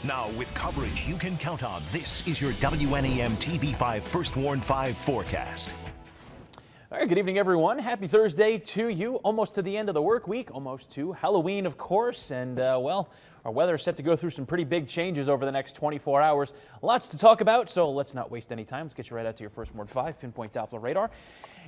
Now, with coverage you can count on, this is your WNEM-TV5 First Warn 5 forecast. All right, good evening, everyone. Happy Thursday to you. Almost to the end of the work week, almost to Halloween, of course. And, well, our weather is set to go through some pretty big changes over the next 24 hours. Lots to talk about, so let's not waste any time. Let's get you right out to your First Warn 5 pinpoint Doppler radar.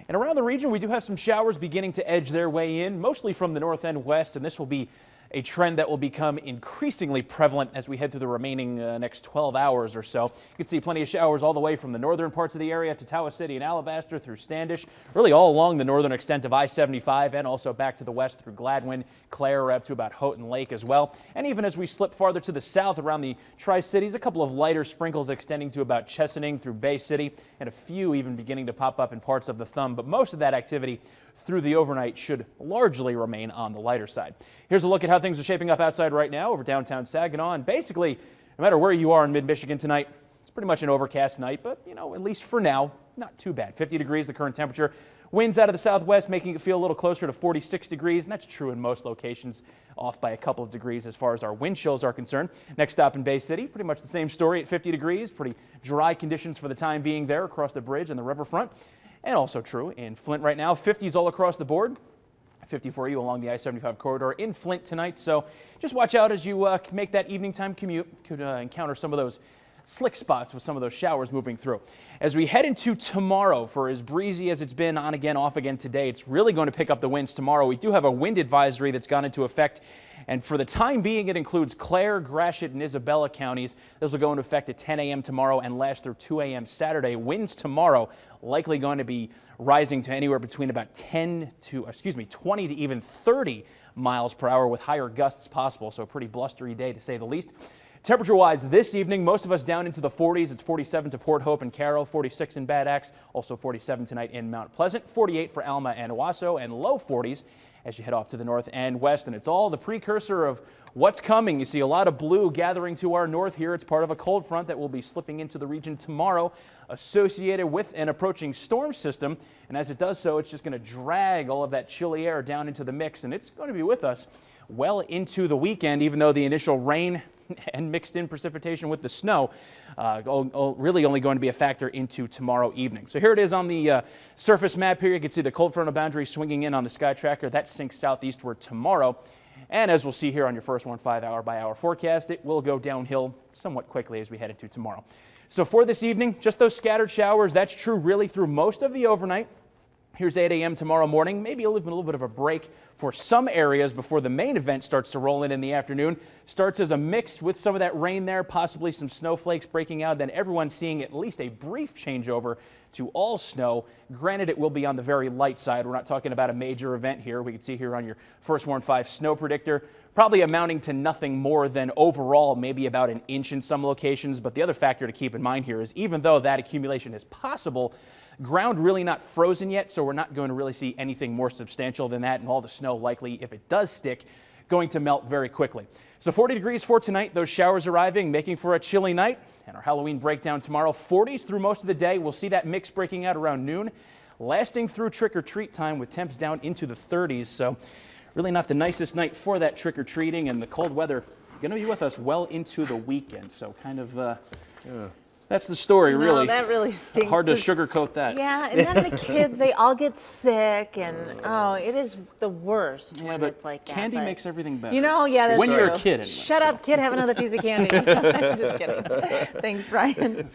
And around the region, we do have some showers beginning to edge their way in, mostly from the north and west, and this will be a trend that will become increasingly prevalent as we head through the remaining next 12 hours or so. You can see plenty of showers all the way from the northern parts of the area to Tawas City and Alabaster through Standish, really all along the northern extent of I-75 and also back to the west through Gladwin, Clare, up to about Houghton Lake as well. And even as we slip farther to the south around the Tri-Cities, a couple of lighter sprinkles extending to about Chesaning through Bay City and a few even beginning to pop up in parts of the Thumb. But most of that activity through the overnight should largely remain on the lighter side. Here's a look at how things are shaping up outside right now over downtown Saginaw. And basically, no matter where you are in mid-Michigan tonight, it's pretty much an overcast night, but, you know, at least for now, not too bad. 50 degrees, the current temperature. Winds out of the southwest making it feel a little closer to 46 degrees, and that's true in most locations, off by a couple of degrees as far as our wind chills are concerned. Next stop in Bay City, pretty much the same story at 50 degrees. Pretty dry conditions for the time being there across the bridge and the riverfront. And also true in Flint right now, 50s all across the board. 50 for you along the I-75 corridor in Flint tonight. So just watch out as you make that evening time commute. Could encounter some of those slick spots with some of those showers moving through. As we head into tomorrow, for as breezy as it's been on again, off again today, it's really going to pick up the winds tomorrow. We do have a wind advisory that's gone into effect. And for the time being, it includes Clare, Gratiot, and Isabella counties. Those will go into effect at 10 a.m. tomorrow and last through 2 a.m. Saturday. Winds tomorrow likely going to be rising to anywhere between about 20 to even 30 miles per hour with higher gusts possible. So a pretty blustery day to say the least. Temperature-wise, this evening, most of us down into the 40s. It's 47 to Port Hope and Carroll, 46 in Bad Axe, also 47 tonight in Mount Pleasant, 48 for Alma and Owasso, and low 40s as you head off to the north and west. And it's all the precursor of what's coming. You see a lot of blue gathering to our north here. It's part of a cold front that will be slipping into the region tomorrow, associated with an approaching storm system. And as it does so, it's just going to drag all of that chilly air down into the mix, and it's going to be with us well into the weekend, even though the initial rain and mixed in precipitation with the snow really only going to be a factor into tomorrow evening. So here it is on the surface map here. You can see the cold frontal boundary swinging in on the sky tracker. That sinks southeastward tomorrow. And as we'll see here on your First Warn 5 hour-by-hour forecast, it will go downhill somewhat quickly as we head into tomorrow. So for this evening, just those scattered showers. That's true really through most of the overnight. Here's 8 a.m. tomorrow morning, maybe a little bit of a break for some areas before the main event starts to roll in the afternoon. Starts as a mix with some of that rain there, possibly some snowflakes breaking out, then everyone seeing at least a brief changeover to all snow. Granted, it will be on the very light side. We're not talking about a major event here. We can see here on your First Warn 5 snow predictor, probably amounting to nothing more than overall maybe about an inch in some locations. But the other factor to keep in mind here is even though that accumulation is possible, ground really not frozen yet, so we're not going to really see anything more substantial than that, and all the snow likely, if it does stick, going to melt very quickly. So 40 degrees for tonight, those showers arriving, making for a chilly night, and our Halloween breakdown tomorrow. 40s through most of the day. We'll see that mix breaking out around noon, lasting through trick-or-treat time with temps down into the 30s. So really not the nicest night for that trick-or-treating, and the cold weather going to be with us well into the weekend. So kind of that's the story, really. That really stinks. Hard to sugarcoat that. Yeah, and then the kids, they all get sick, and oh, it is the worst when it's like that. Candy makes everything better. You know, yeah, that's when true. You're a kid, anyway. Shut up, kid, have another piece of candy. Just kidding. Thanks, Brian.